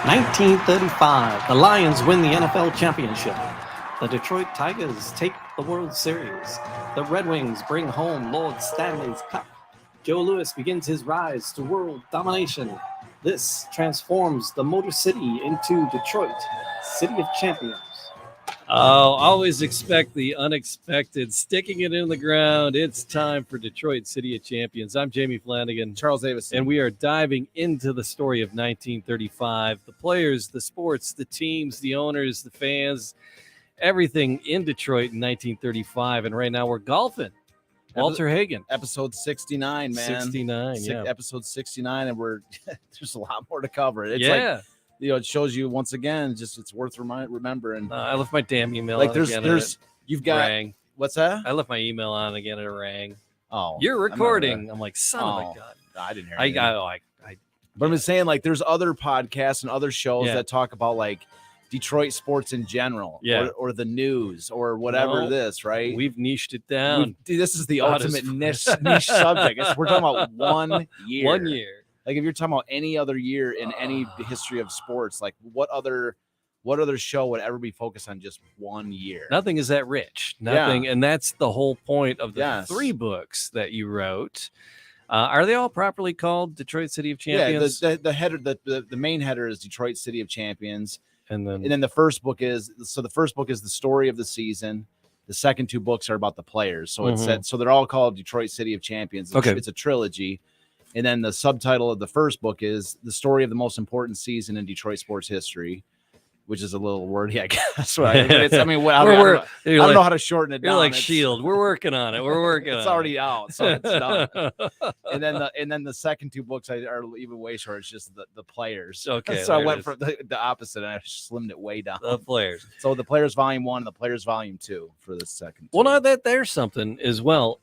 1935, the Lions win the NFL championship. The Detroit Tigers take the World Series. The Red Wings bring home Lord Stanley's Cup. Joe Louis begins his rise to world domination. This transforms the Motor City into Detroit, City of Champions. Always expect the unexpected. Sticking it in the ground. It's time for Detroit City of Champions. I'm Jamie Flanagan. Charles Davis. And we are diving into the story of 1935. The players, the sports, the teams, the owners, the fans, everything in Detroit in 1935. And right now we're golfing. Walter Hagen. Episode 69, man. 69, yeah. Episode 69, and there's a lot more to cover. It's it shows you once again, just it's worth remembering. I left my damn email on again. You've got rang. What's that? I left my email on again and it rang. Oh, you're recording. I'm like, son of a gun. I didn't hear it. But I'm just saying, like, there's other podcasts and other shows that talk about like Detroit sports in general, or the news, or whatever this, right? We've niched it down. This is the ultimate niche subject. We're talking about 1 year. 1 year. Like, if you're talking about any other year in any history of sports, like what other show would ever be focused on just 1 year? Nothing is that rich. Nothing, and that's the whole point of the 3 books that you wrote. Are they all properly called Detroit City of Champions? Yeah, the header, the main header is Detroit City of Champions. And then the first book is the story of the season. The second 2 books are about the players. So it's so they're all called Detroit City of Champions. It's a trilogy. And then the subtitle of the first book is the story of the most important season in Detroit sports history, which is a little wordy, I guess. Right? I don't know how to shorten it down. You're like Shield. We're working on it. We're working on it. It's already out, so it's done. and then the second 2 books are even way short. It's just the players. Okay. So I went for the opposite, and I slimmed it way down. The players. So the Players Volume 1 and the Players Volume 2 for the second. Well, now that there's something as well.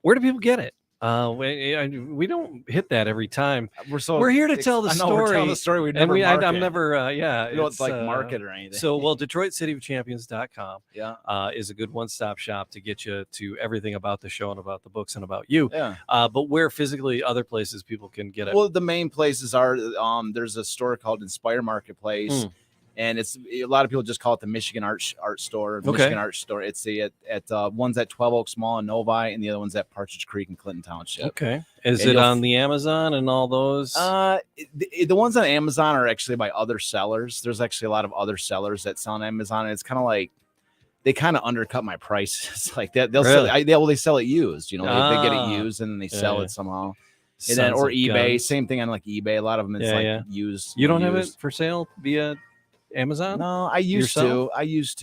Where do people get it? We don't hit that every time. We're here to tell the story. We're telling the story. I'm never. We don't market or anything. So, DetroitCityOfChampions.com is a good one-stop shop to get you to everything about the show and about the books and about you. Yeah. But where physically other places people can get it? Well, the main places are there's a store called Inspire Marketplace. And it's a lot of people just call it the Michigan Art Store. Michigan Art Store. It's one's at 12 Oaks Mall in Novi, and the other one's at Partridge Creek in Clinton Township. Okay. Is it on the Amazon and all those? The ones on Amazon are actually by other sellers. There's actually a lot of other sellers that sell on Amazon, and it's kind of like they kind of undercut my prices. Like that, they'll sell they sell it used. They get it used and then they sell it somehow. And then eBay, same thing on like eBay. A lot of them it's used. You don't have it for sale via Amazon? No, I used to. Is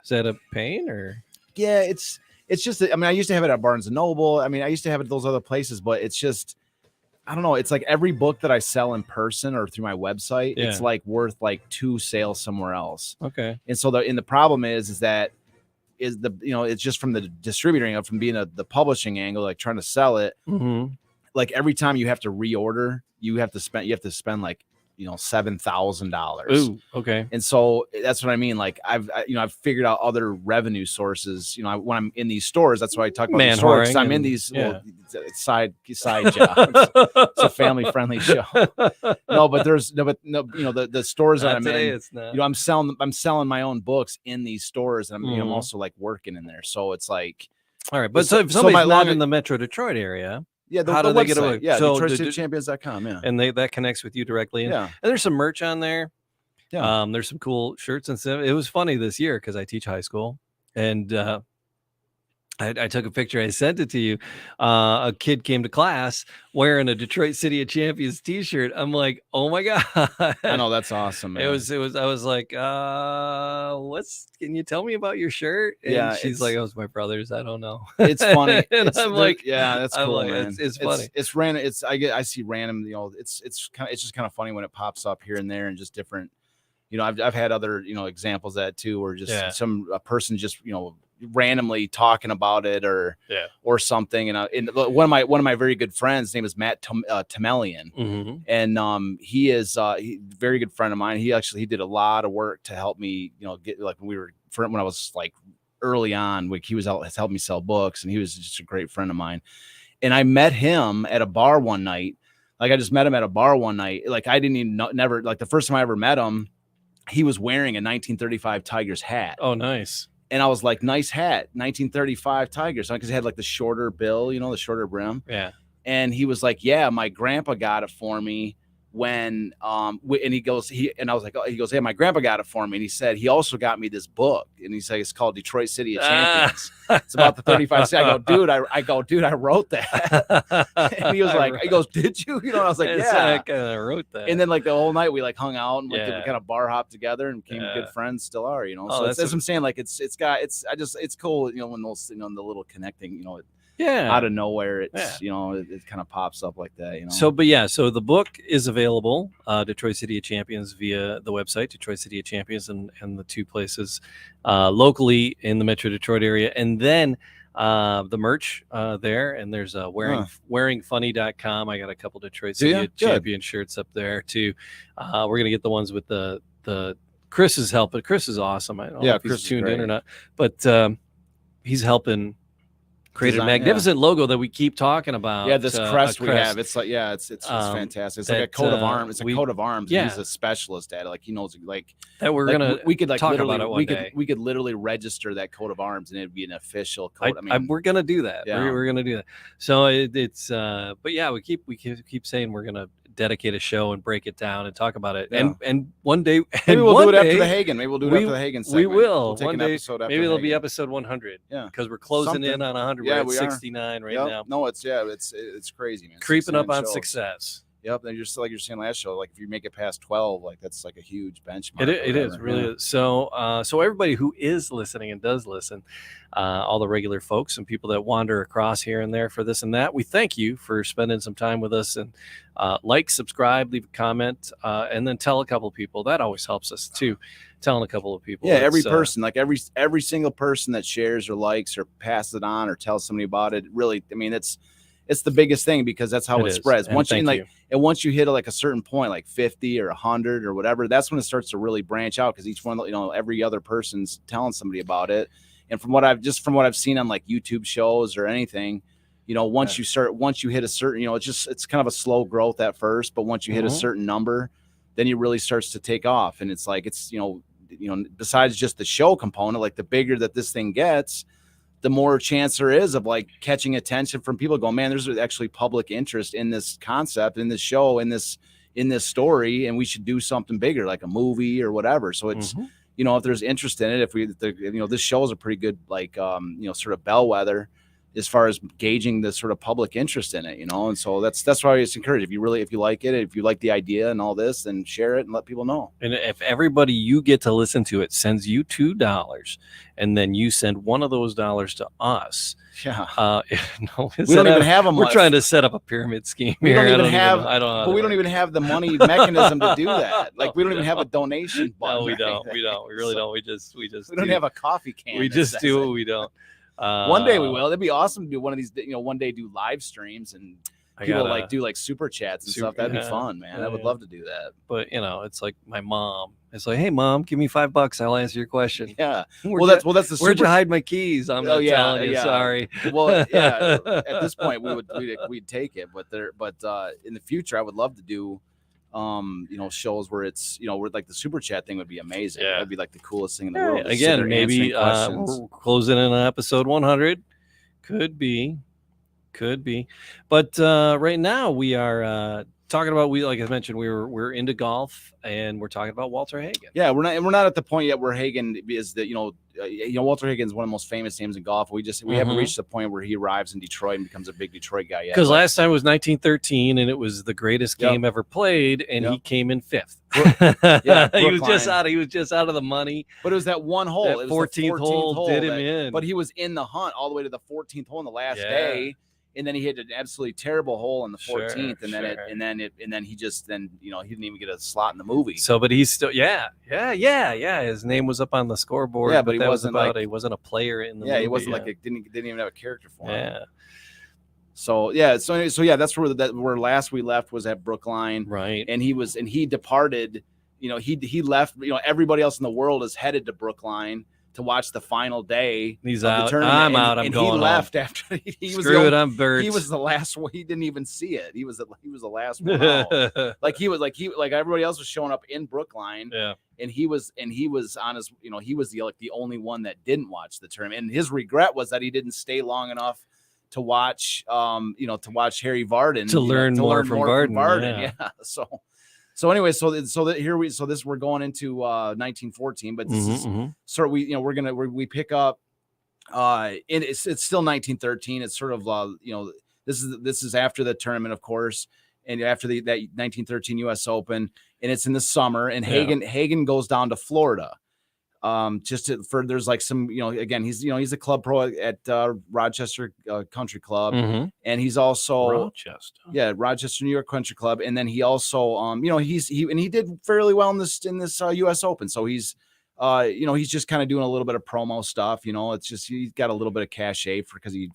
that a pain or? Yeah, it's just. I mean, I used to have it at Barnes and Noble. I mean, I used to have it at those other places, but it's just, I don't know. It's like every book that I sell in person or through my website, it's like worth like 2 sales somewhere else. Okay. And so the problem is that it's just from the distributor angle, from being the publishing angle, like trying to sell it. Mm-hmm. Like every time you have to reorder, you have to spend like $7,000. Ooh, okay. And so that's what I mean. Like I've figured out other revenue sources. When I'm in these stores, that's why I talk about the stores. Because I'm in these side jobs. It's a family friendly show. The stores that I'm in. It's not. I'm selling my own books in these stores, and I'm also like working in there. So it's like, all right. But so if somebody's not in the Metro Detroit area. Yeah, how do they get away? Yeah, so DetroitCityChampions.com. Yeah, and that connects with you directly. And there's some merch on there. Yeah, there's some cool shirts and stuff. It was funny this year because I teach high school, and I took a picture. I sent it to you. A kid came to class wearing a Detroit City of Champions T-shirt. I'm like, oh my god! I know, that's awesome, man. It was. I was like, can you tell me about your shirt? And she's like, oh, it's my brother's. I don't know. It's funny. And I'm like, yeah, that's cool, like, man. It's funny. It's random. I see random. It's just kind of funny when it pops up here and there and just different. I've had other examples of that too, where just a person just randomly talking about it or something. And one of my very good friends, his name is Matt Temelian, and he is a very good friend of mine. He did a lot of work to help me, get like when I was like early on, like he has helped me sell books, and he was just a great friend of mine. And I met him at a bar one night. Like I just met him at a bar one night. Like I didn't even never like the first time I ever met him, he was wearing a 1935 Tigers hat. Oh, nice. And I was like, nice hat, 1935 Tigers, because it had like the shorter bill, the shorter brim. Yeah. And he was like, yeah, my grandpa got it for me when, and I was like, oh, he goes, hey, my grandpa got it for me. And he said, he also got me this book. And he said, it's called Detroit City of Champions. It's about the 35. I go, dude, I wrote that. And he was like, he goes, did you? And I was like, yeah, I wrote that. And then like the whole night we like hung out and we kind of bar hopped together and became good friends, still are, So that's what I'm saying. Like it's cool, when those, the little connecting, out of nowhere, it's it kind of pops up like that, So the book is available, Detroit City of Champions, via the website Detroit City of Champions, and the two places locally in the Metro Detroit area, and then the merch there, and there's wearingfunny.com. I got a couple Detroit City of Champion shirts up there too. We're gonna get the ones with the Chris's help, but Chris is awesome. I don't know if he's tuned in or not, but he's helping create a magnificent logo that we keep talking about. Yeah, this crest we have. It's like, it's fantastic. It's like a coat of arms. It's a coat of arms. Yeah. He's a specialist at it. Like he knows like that. We could talk about it one day. We could literally register that coat of arms and it'd be an official coat. We're gonna do that. Yeah. We're gonna do that. So it's but yeah, we keep saying we're gonna dedicate a show and break it down and talk about it. Yeah. And one day, maybe we'll do it after the Hagen. Maybe we'll do it after the Hagen segment. We will. We'll take one day, episode after maybe it'll be episode 100. Yeah, because we're closing in on 100. Yeah, we're at 69 right now. No, it's crazy, man. Creeping up on success. Yep, and just like you're saying last show, like if you make it past 12, like that's like a huge benchmark. It is really is. So everybody who is listening and does listen, all the regular folks and people that wander across here and there for this and that, we thank you for spending some time with us, and subscribe, leave a comment, and then tell a couple of people. That always helps us too. Telling a couple of people. Yeah, every person, like every single person that shares or likes or passes it on or tells somebody about it. Really, it's the biggest thing, because that's how it spreads. Once you hit like a certain point, like 50 or 100 or whatever, that's when it starts to really branch out, because each one, every other person's telling somebody about it. And from what I've seen on like YouTube shows or anything, once you hit a certain, it's kind of a slow growth at first, but once you hit a certain number, then it really starts to take off. And it's like, besides just the show component, like the bigger that this thing gets, the more chance there is of like catching attention from people going, man, there's actually public interest in this concept, in this show, in this story, and we should do something bigger, like a movie or whatever. So it's, if there's interest in it, this show is a pretty good, like, sort of bellwether as far as gauging the sort of public interest in it, and so that's why it's encouraged. If you like it, if you like the idea and all this, then share it and let people know. And if everybody you get to listen to it sends you $2, and then you send one of those dollars to us, we don't even have them. We're trying to set up a pyramid scheme here. We don't even have the money mechanism to do that. Like we don't even have a donation button. No, we don't. We really don't. We just don't have a coffee can. We just do what we don't. One day we will. It'd be awesome to do one of these, one day do live streams and people do like super chats and stuff. That'd be fun, man. I would love to do that. But it's like my mom. It's like, hey mom, give me $5. I'll answer your question. Yeah. That's the where'd you hide my keys? I'm not telling you. Sorry. Well, yeah. At this point we'd take it, but in the future I would love to do shows where it's, where like the super chat thing would be amazing. That'd be like the coolest thing in the world. Again, maybe we're closing in on episode 100. Could be. But right now we are talking about, like I mentioned, we're into golf, and we're talking about Walter Hagen. Yeah, we're not at the point yet where Hagen is that Walter Hagen is one of the most famous names in golf. We haven't reached the point where he arrives in Detroit and becomes a big Detroit guy yet. Because last time was 1913, and it was the greatest game ever played, and he came in 5th. He was just out of the money. But it was that one hole. That 14th hole did him in. But he was in the hunt all the way to the 14th hole on the last day. And then he hit an absolutely terrible hole on the 14th, and then he didn't even get a slot in the movie. So, but he's still, his name was up on the scoreboard. Yeah, but he wasn't he wasn't a player in the movie. He wasn't didn't even have a character for him. Yeah. So that's where last we left was at Brookline, right? And he departed. He left. Everybody else in the world is headed to Brookline to watch the final day. He's of out. The tournament. I'm out. I'm and going he left home. after he was Screw it. I'm Bert. He was the last one. He didn't even see it. He was the last one out. like everybody else was showing up in Brookline. Yeah. And he was on his, he was the only one that didn't watch the tournament. And his regret was that he didn't stay long enough to watch, to watch Harry Vardon, to learn more from Vardon. Yeah. So anyway, we're going into 1914, but this is sort of we pick up, and it's still 1913. It's sort of this is after the tournament, of course, and after that 1913 U.S. Open, and it's in the summer, and Hagen goes down to Florida. There's like some, again, he's a club pro at Rochester Country Club, and he's also Rochester, New York Country Club, and then he also he did fairly well in this U.S. Open, so he's just kind of doing a little bit of promo stuff, it's just he's got a little bit of cachet because he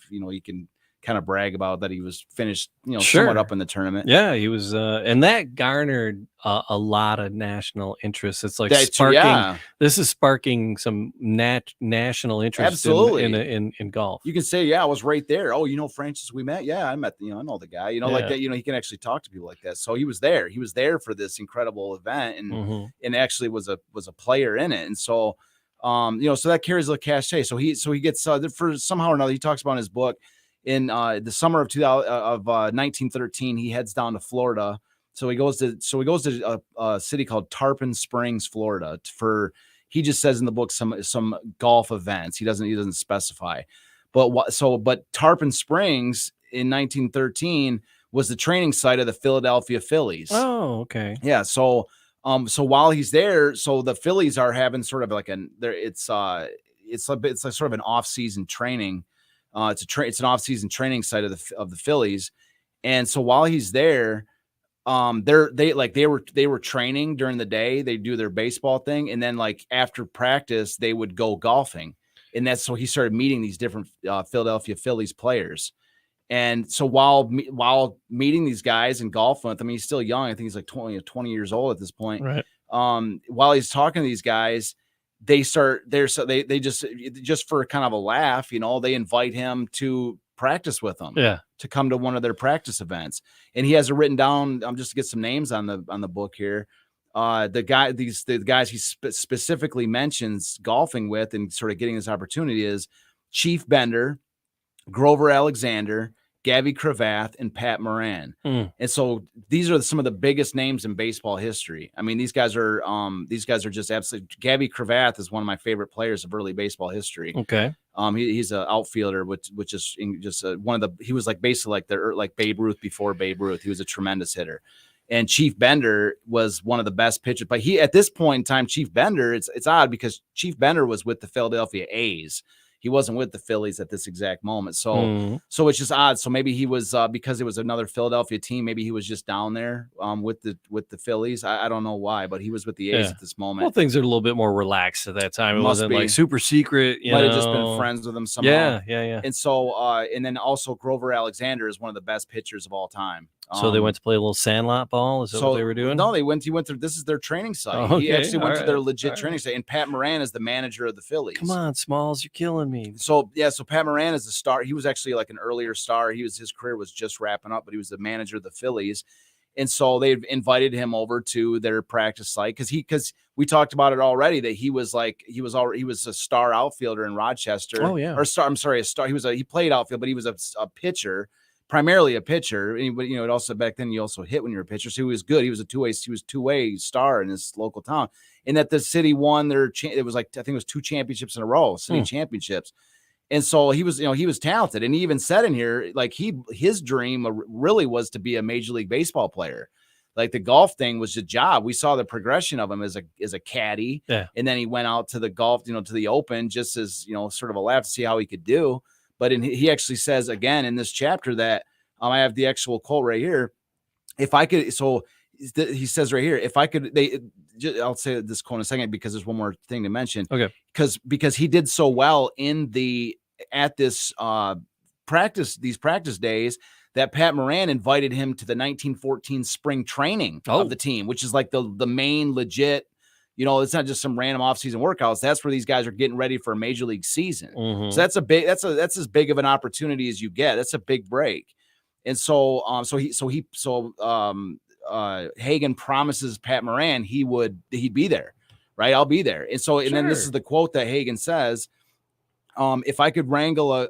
can kind of brag about that he was finished, somewhat up in the tournament. Yeah, he was, and that garnered a lot of national interest. It's like sparking. This is sparking some national interest in golf. You can say, I was right there. Oh, Francis, we met. Yeah, I met. I know the guy. Like that. He can actually talk to people like that. So he was there. He was there for this incredible event, and actually was a player in it. And so, so that carries a cachet. So he gets for somehow or another. He talks about in his book. In the summer of 1913, he heads down to Florida. So he goes to a city called Tarpon Springs, Florida. He just says in the book some golf events. He doesn't specify. But Tarpon Springs in 1913 was the training site of the Philadelphia Phillies. Oh, okay. Yeah. So while he's there, so the Phillies are having sort of like it's like sort of an off-season training. It's an off-season training site of the Phillies, and so while he's there, they were training during the day. They do their baseball thing, and then like after practice, they would go golfing, and that's so he started meeting these different Philadelphia Phillies players. And so while meeting these guys and golfing with them, he's still young. I think he's like 20 years old at this point. Right. While he's talking to these guys, they just for kind of a laugh, they invite him to practice with them, to come to one of their practice events. And he has it written down. Just to get some names on the book here. The guys he specifically mentions golfing with and sort of getting this opportunity is Chief Bender, Grover Alexander, Gabby Cravath, and Pat Moran. And so these are some of the biggest names in baseball history. I mean, these guys are just absolutely. Gabby Cravath is one of my favorite players of early baseball history. Okay. He's an outfielder, which is just one of the. He was like basically like Babe Ruth before Babe Ruth. He was a tremendous hitter. And Chief Bender was one of the best pitchers. But he, at this point in time, Chief Bender, it's odd because Chief Bender was with the Philadelphia A's. He wasn't with the Phillies at this exact moment. So it's just odd. So maybe he was because it was another Philadelphia team. Maybe he was just down there with the Phillies. I don't know why, but he was with the A's at this moment. Well, things are a little bit more relaxed at that time. It wasn't like super secret. Might have just been friends with him somehow. Yeah. And so, and then also Grover Alexander is one of the best pitchers of all time. So they went to play a little sandlot ball? Is that what they were doing? No, he went through, this is their training site. He actually went to their legit training site. And Pat Moran is the manager of the Phillies. Come on, Smalls, you're killing me. So Pat Moran is a star. He was actually like an earlier star. His career was just wrapping up, but he was the manager of the Phillies. And so they invited him over to their practice site because we talked about it already that he was a star outfielder in Rochester. Oh yeah. A star. He played outfield, but he was a pitcher. Primarily a pitcher, but it also back then you also hit when you're a pitcher. So he was good. He was two-way star in his local town. And that the city won it was like I think it was 2 championships in a row, city championships. And so he was talented. And he even said in here like his dream really was to be a Major League Baseball player. Like the golf thing was a job. We saw the progression of him as a caddy, and then he went out to the golf, to the Open just as sort of a laugh to see how he could do. But he actually says again in this chapter that I have the actual quote right here. If I could, he says right here, if I could, I'll say this quote in a second because there's one more thing to mention. Okay. Because he did so well at this these practice days that Pat Moran invited him to the 1914 spring training of the team, which is like the main legit You know, it's not just some random offseason workouts. That's where these guys are getting ready for a major league season. Mm-hmm. So that's as big of an opportunity as you get. That's a big break. And so, Hagen promises Pat Moran he'd be there, right? I'll be there. And so, and then this is the quote that Hagen says, if I could wrangle a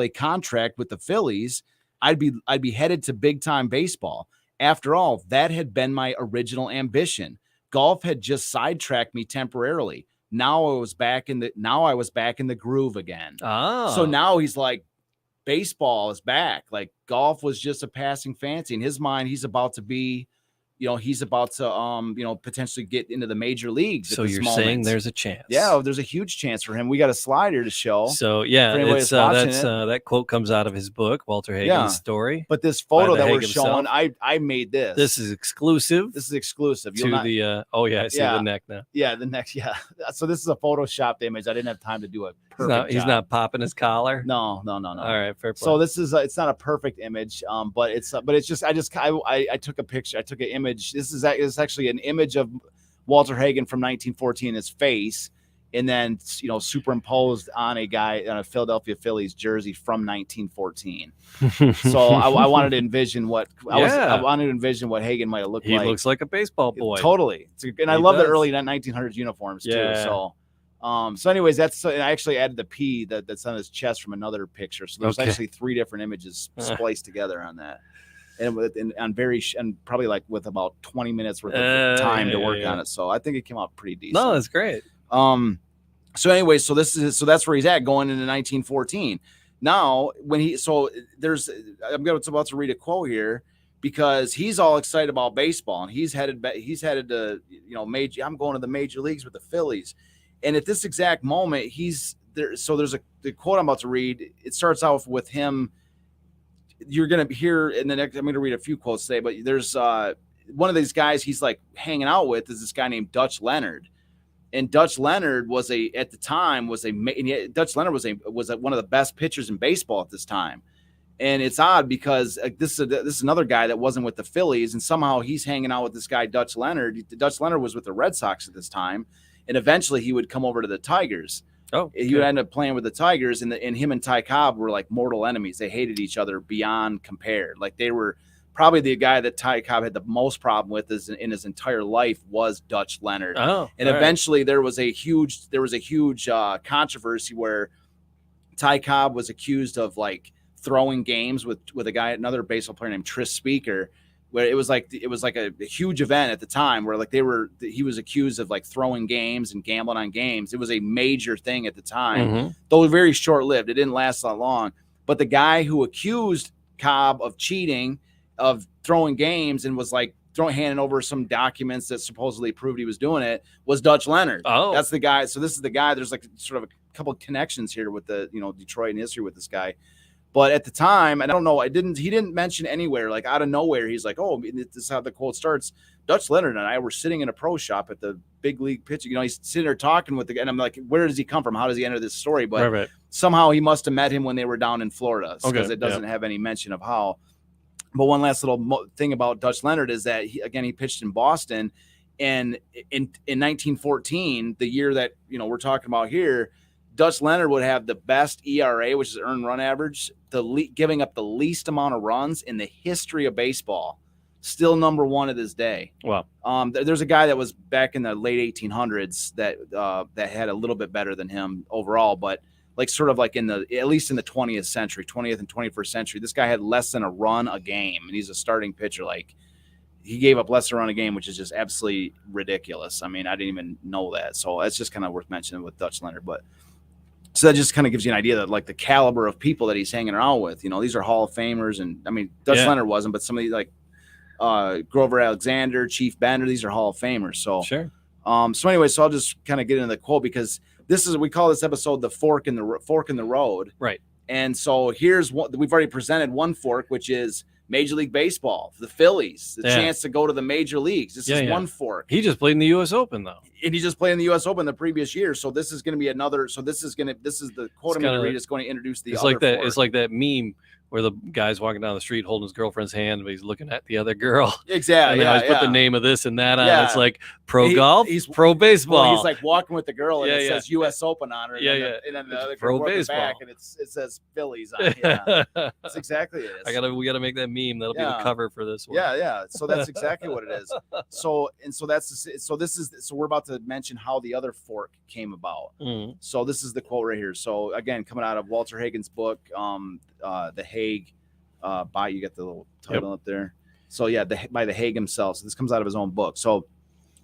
contract with the Phillies, I'd be headed to big time baseball. After all, that had been my original ambition. Golf had just sidetracked me temporarily. Now I was back in the groove again. So now he's like, baseball is back. Like golf was just a passing fancy. In his mind, he's about to potentially get into the major leagues. So you're saying there's a chance? Yeah, there's a huge chance for him. We got a slide here to show. So yeah, it's that quote comes out of his book, Walter Hagen's story. But this photo that we're showing, I made this. This is exclusive. This is exclusive. I see the neck now. Yeah, the neck. Yeah. So this is a photoshopped image. I didn't have time to do a perfect job. He's not popping his collar. No. All right, fair play. So this is it's not a perfect image, but it's just I took a picture. I took an image. This is actually an image of Walter Hagen from 1914 in his face, and then superimposed on a Philadelphia Phillies jersey from 1914. So I wanted to envision what Hagen might have looked like. He looks like a baseball boy. Totally. I love the early 1900s uniforms too. Yeah. So anyways, I actually added the P that's on his chest from another picture. So there's actually 3 different images spliced together on that. And probably like with about 20 minutes worth of time to work on it. So I think it came out pretty decent. No, that's great. So anyway, so that's where he's at going into 1914. Now I'm about to read a quote here because he's all excited about baseball and he's headed to, I'm going to the major leagues with the Phillies. And at this exact moment, he's there. So there's the quote I'm about to read. It starts off with him. You're going to hear in the next, I'm going to read a few quotes today, but there's one of these guys he's like hanging out with is this guy named Dutch Leonard. And Dutch Leonard was one of the best pitchers in baseball at this time. And it's odd because this is another guy that wasn't with the Phillies. And somehow he's hanging out with this guy, Dutch Leonard. Dutch Leonard was with the Red Sox at this time. And eventually he would come over to the Tigers. He would end up playing with the Tigers, and him and Ty Cobb were like mortal enemies. They hated each other beyond compare. Like they were probably the guy that Ty Cobb had the most problem with in his entire life was Dutch Leonard. Eventually there was a huge controversy where Ty Cobb was accused of like throwing games with another baseball player named Tris Speaker, where it was like a huge event at the time where like he was accused of like throwing games and gambling on games. It was a major thing at the time, though very short lived. It didn't last that long. But the guy who accused Cobb of cheating, of throwing games, and was like handing over some documents that supposedly proved he was doing it, was Dutch Leonard. That's the guy. So this is the guy. There's like sort of a couple of connections here with the Detroit and history with this guy. But at the time, and I don't know, he didn't mention anywhere, like out of nowhere, he's like, oh, this is how the quote starts. Dutch Leonard and I were sitting in a pro shop at the big league pitching. He's sitting there talking with the guy, and I'm like, where does he come from? How does he enter this story? But somehow he must have met him when they were down in Florida, because it doesn't have any mention of how. But one last little thing about Dutch Leonard is that he pitched in Boston, and in 1914, the year that we're talking about here, Dutch Leonard would have the best ERA, which is earned run average, giving up the least amount of runs in the history of baseball. Still number one to this day. Wow. There's a guy that was back in the late 1800s that had a little bit better than him overall, but like sort of like at least in the 20th and 21st century, this guy had less than a run a game, and he's a starting pitcher. Like he gave up less than a run a game, which is just absolutely ridiculous. I mean, I didn't even know that. So that's just kind of worth mentioning with Dutch Leonard, but. So that just kind of gives you an idea that like the caliber of people that he's hanging around with, these are Hall of Famers. And I mean, Dutch Leonard wasn't, but some of these like Grover Alexander, Chief Bender, these are Hall of Famers. So, sure. So anyway, so I'll just kind of get into the quote because we call this episode the fork in the road. Right. And so here's what we've already presented one fork, which is Major League Baseball, the Phillies, the chance to go to the major leagues. This is one fork. He just played in the U.S. Open, though. And he just played in the U.S. Open the previous year. So this is going to be another. So this is the quote I'm going to read is going to introduce the other fork. It's like that meme where the guy's walking down the street holding his girlfriend's hand, but he's looking at the other girl. Exactly. And they always put the name of this and that on. Yeah. It's like pro golf, he's pro baseball. Well, he's like walking with the girl, and it says U.S. Open on her. And then the other pro girl baseball. back, and it says Phillies on it. Yeah. That's exactly it. We gotta make that meme. That'll be the cover for this one. Yeah. So that's exactly what it is. So we're about to mention how the other fork came about. So this is the quote right here. So again, coming out of Walter Hagen's book, The Hague. You get the little title up there. So yeah, by the Hague himself. So this comes out of his own book. So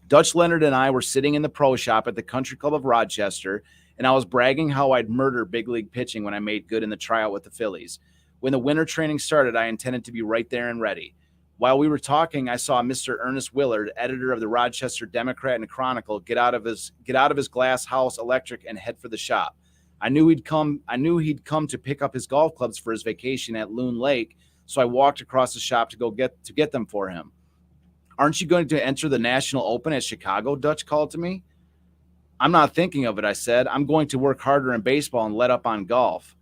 Dutch Leonard and I were sitting in the pro shop at the Country Club of Rochester, and I was bragging how I'd murder big league pitching when I made good in the tryout with the Phillies. When the winter training started, I intended to be right there and ready. While we were talking, I saw Mr. Ernest Willard, editor of the Rochester Democrat and Chronicle, get out of his glass house electric and head for the shop. I knew he'd come to pick up his golf clubs for his vacation at Loon Lake, so I walked across the shop to get them for him. Aren't you going to enter the National Open at Chicago? Dutch called to me. I'm not thinking of it, I said. I'm going to work harder in baseball and let up on golf.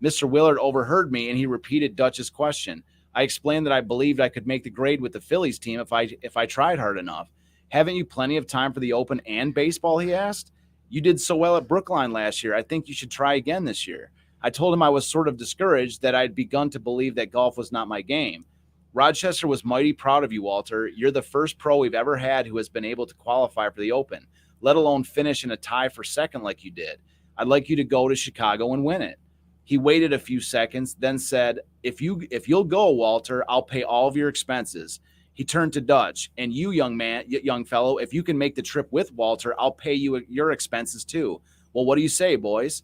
Mr. Willard overheard me, and he repeated Dutch's question. I explained that I believed I could make the grade with the Phillies team if I tried hard enough. Haven't you plenty of time for the Open and baseball, he asked. You did so well at Brookline last year. I think you should try again this year. I told him I was sort of discouraged, that I'd begun to believe that golf was not my game. Rochester was mighty proud of you, Walter. You're the first pro we've ever had who has been able to qualify for the Open, let alone finish in a tie for second like you did. I'd like you to go to Chicago and win it. He waited a few seconds, then said, if you'll go, Walter, I'll pay all of your expenses. He turned to Dutch, and you, young fellow, if you can make the trip with Walter, I'll pay you your expenses too. Well, what do you say, boys?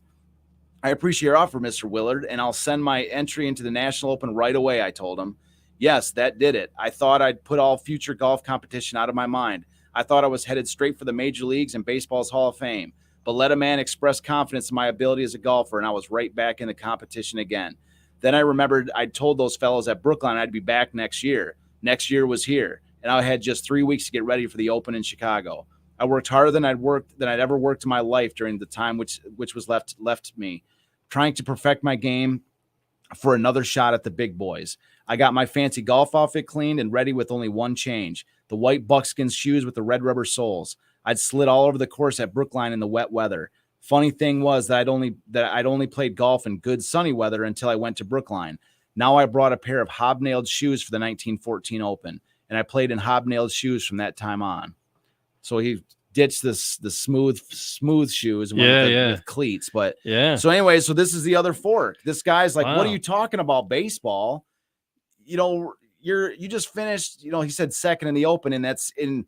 I appreciate your offer, Mr. Willard, and I'll send my entry into the National Open right away, I told him. Yes, that did it. I thought I'd put all future golf competition out of my mind. I thought I was headed straight for the major leagues and baseball's Hall of Fame. But let a man express confidence in my ability as a golfer, and I was right back in the competition again. Then I remembered I'd told those fellows at Brookline I'd be back next year. Next year was here, and I had just 3 weeks to get ready for the Open in Chicago. I worked harder than I'd ever worked in my life during the time which was left me, trying to perfect my game for another shot at the big boys. I got my fancy golf outfit cleaned and ready with only one change: the white buckskin shoes with the red rubber soles. I'd slid all over the course at Brookline in the wet weather. Funny thing was that I'd only played golf in good sunny weather until I went to Brookline. Now I brought a pair of hobnailed shoes for the 1914 Open, and I played in hobnailed shoes from that time on. So he ditched the smooth shoes with cleats. But so anyway, so this is the other fork. This guy's like, what are you talking about, baseball? You know, you just finished, you know, he said second in the Open, and that's in,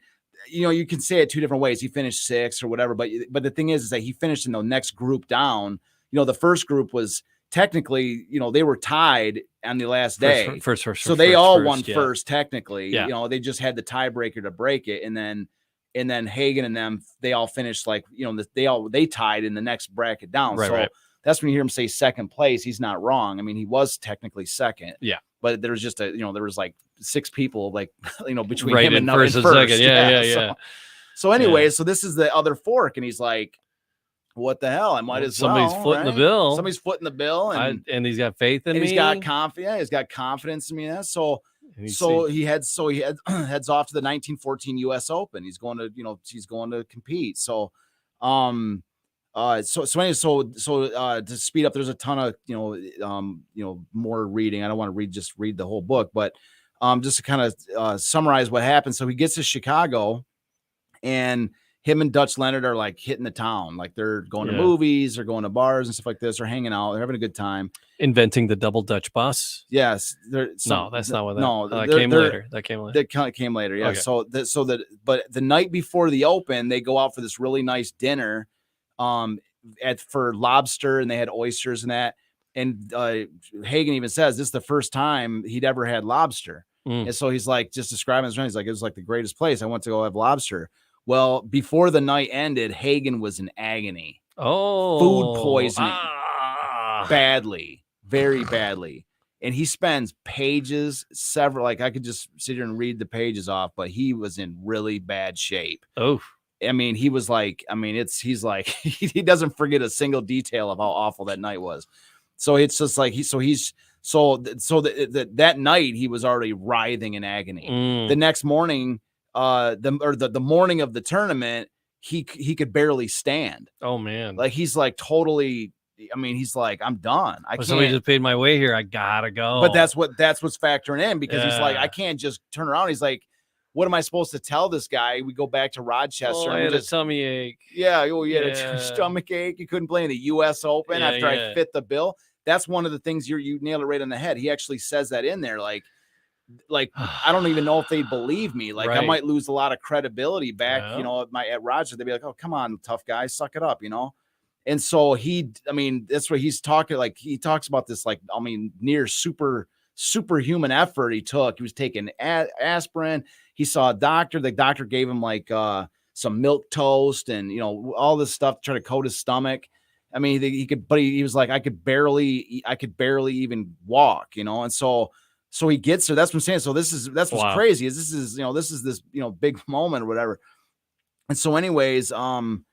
you know, you can say it two different ways. He finished sixth or whatever, but the thing is that he finished in the next group down. You know, the first group was technically, you know, they were tied on the last day. So they all won first, technically. You know, they just had the tiebreaker to break it, and then Hagen and them, they all finished like, you know, they tied in the next bracket down. That's when you hear him say second place. He's not wrong. I mean, he was technically second. Yeah. But there was just there was like six people, like, you know, between him and first and second. Yeah. So anyway, so this is the other fork, and he's like, what the hell? I might as well. Somebody's footing the bill. Somebody's footing the bill, and he's got faith in me. He's got confidence. Yeah, he's got confidence in me. He heads off to the 1914 U.S. Open. He's going to compete. So to speed up, there's a ton of more reading. I don't want to read the whole book, but just to kind of summarize what happened. So he gets to Chicago, and him and Dutch Leonard are like hitting the town, like they're going to movies, they're going to bars and stuff like this. They're hanging out, they're having a good time. Inventing the double Dutch bus. Yes. That's not what that came later. That came later. Yeah. Okay. But the night before the Open, they go out for this really nice dinner for lobster, and they had oysters and that. And Hagen even says this is the first time he'd ever had lobster. And so he's like, just describing his friend, he's like, it was like the greatest place. I went to go have lobster. Well, before the night ended, Hagen was in agony. Food poisoning. Badly, very badly. And he spends pages, I could just sit here and read the pages off, but he was in really bad shape. I mean, he was like, he's like, he doesn't forget a single detail of how awful that night was. So it's just like, he's So that night he was already writhing in agony. The next morning, the morning of the tournament, he could barely stand. Oh man. Like he's like totally, I mean, he's like, I'm done. I can't. Somebody just paid my way here. I gotta go. But that's what's factoring in, because he's like, I can't just turn around. He's like, what am I supposed to tell this guy? We go back to Rochester. I had a tummy ache. Yeah, you had a stomach ache. You couldn't play in the U.S. Open after I fit the bill. That's one of the things you nailed it right on the head. He actually says that in there, like I don't even know if they believe me. Like I might lose a lot of credibility back, at Rochester. They'd be like, oh, come on, tough guy, suck it up, And so that's what he's talking. Like he talks about this, like, near superhuman effort he took. He was taking aspirin. He saw a doctor. The doctor gave him like some milk toast and, all this stuff to try to coat his stomach. I mean, he was like, I could barely even walk, and so he gets there. That's what I'm saying. So that's what's crazy is this is this big moment or whatever. And so anyways, and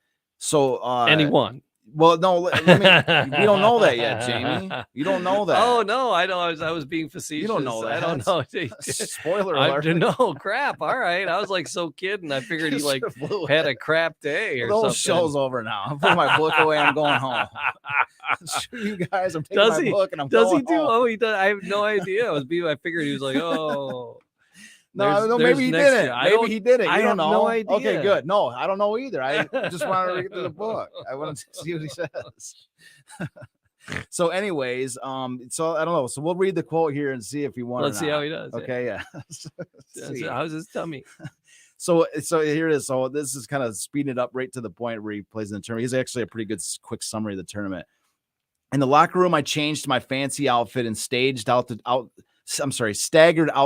he won. Well, no, we don't know that yet, Jamie. You don't know that. Oh no, I know. I was being facetious. You don't know that. I don't know. Spoiler alert. No crap. All right, I was like so kidding. I figured he like had a crap day or something. The show's over now. I'm putting my book away. I'm going home. Screw you guys. I'm taking my book and I'm going home. Does he do? Oh, he does. I have no idea. I figured he was like, oh. No, maybe he didn't. Maybe he didn't. You don't know. No idea. Okay, good. No, I don't know either. I just want to read through the book. I want to see what he says. So, anyways, so I don't know. So we'll read the quote here and see if he won. Let's see how he does. Okay, yeah. How's his tummy? So here it is. So this is kind of speeding it up right to the point where he plays in the tournament. He's actually a pretty good quick summary of the tournament. In the locker room, I changed to my fancy outfit and staggered out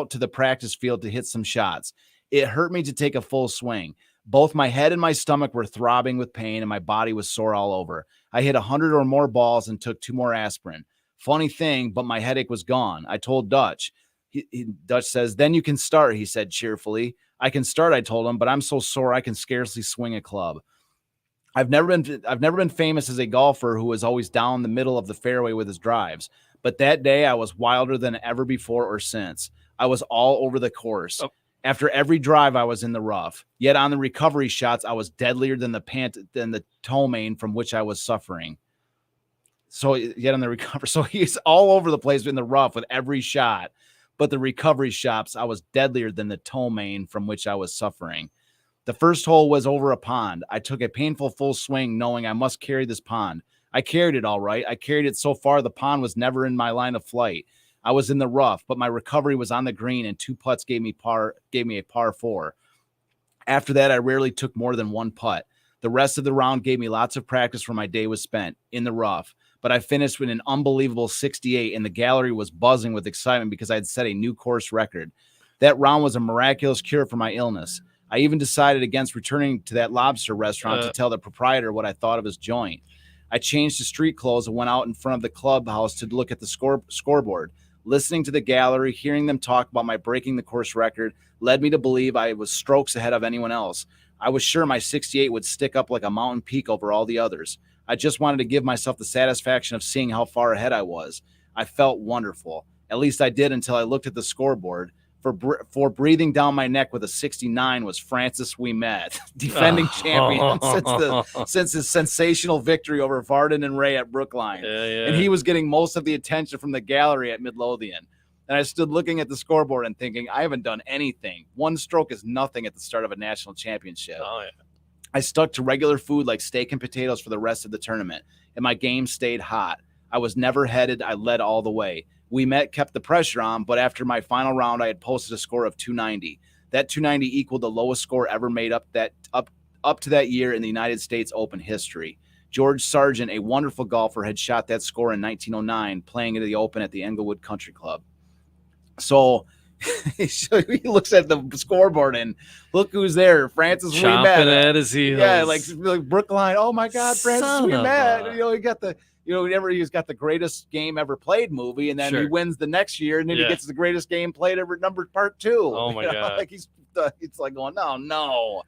to the practice field to hit some shots. It hurt me to take a full swing. Both my head and my stomach were throbbing with pain and my body was sore all over. I hit 100 or more balls and took 2 more aspirin. Funny thing, but my headache was gone. I told Dutch. Dutch says, then you can start, he said cheerfully. I can start, I told him, but I'm so sore I can scarcely swing a club. I've never been famous as a golfer who was always down the middle of the fairway with his drives. But that day I was wilder than ever before or since. I was all over the course. Oh. After every drive, I was in the rough. Yet on the recovery shots, I was deadlier than the ptomaine from which I was suffering. So yet on the recovery, so he's all over the place in the rough with every shot. But the recovery shots, I was deadlier than the ptomaine from which I was suffering. The first hole was over a pond. I took a painful full swing, knowing I must carry this pond. I carried it all right. I carried it so far the pond was never in my line of flight. I was in the rough, but my recovery was on the green, and 2 putts gave me a par 4. After that, I rarely took more than 1 putt. The rest of the round gave me lots of practice where my day was spent in the rough. But I finished with an unbelievable 68, and the gallery was buzzing with excitement because I had set a new course record. That round was a miraculous cure for my illness. I even decided against returning to that lobster restaurant to tell the proprietor what I thought of his joint. I changed to street clothes and went out in front of the clubhouse to look at the scoreboard. Listening to the gallery, hearing them talk about my breaking the course record led me to believe I was strokes ahead of anyone else. I was sure my 68 would stick up like a mountain peak over all the others. I just wanted to give myself the satisfaction of seeing how far ahead I was. I felt wonderful. At least I did until I looked at the scoreboard. For breathing down my neck with a 69 was Francis Ouimet, defending champion since his sensational victory over Vardon and Ray at Brookline. And he was getting most of the attention from the gallery at Midlothian. And I stood looking at the scoreboard and thinking, I haven't done anything. 1 stroke is nothing at the start of a national championship. Oh, yeah. I stuck to regular food like steak and potatoes for the rest of the tournament, and my game stayed hot. I was never headed. I led all the way. Ouimet kept the pressure on, but after my final round, I had posted a score of 290. That 290 equaled the lowest score ever made up to that year in the United States Open history. George Sargent, a wonderful golfer, had shot that score in 1909, playing in the Open at the Englewood Country Club. So he looks at the scoreboard and look who's there. Francis Ouimet. At his heels. Yeah, like Brookline. Oh my God, Francis Ouimet. He got the he's got the greatest game ever played movie, and then he wins the next year, and then he gets the greatest game played ever part 2. Oh my God. Like he's It's like going, no.